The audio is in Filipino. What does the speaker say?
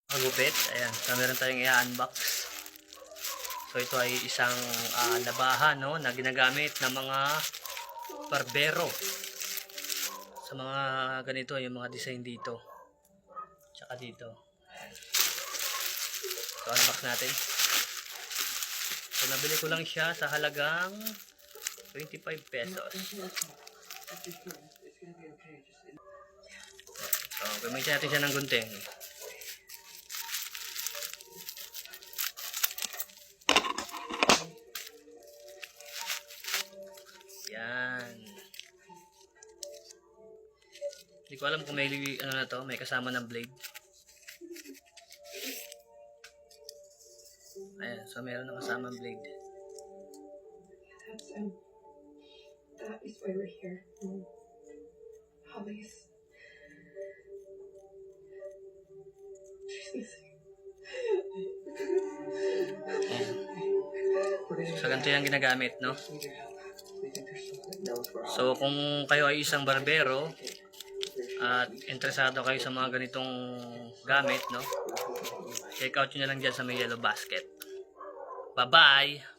Magupit. Ayan. So, meron tayong i-unbox. So, ito ay isang labahan, no, na ginagamit ng mga barbero. Sa mga ganito, yung mga design dito. Tsaka dito. Ayan. So, unbox natin. So, nabili ko lang siya sa halagang 25 pesos. So, gamitin natin siya ng gunting. Yan. Hindi ko alam kung may ano na to, may kasama ng blade. Ayan, so meron na kasama ng blade. That is why we're here. Holly's. She's missing. Ayan. So ganito yung ginagamit, no? So kung kayo ay isang barbero at interesado kayo sa mga ganitong gamit, no, check out nyo na lang dyan sa may yellow basket. Bye bye!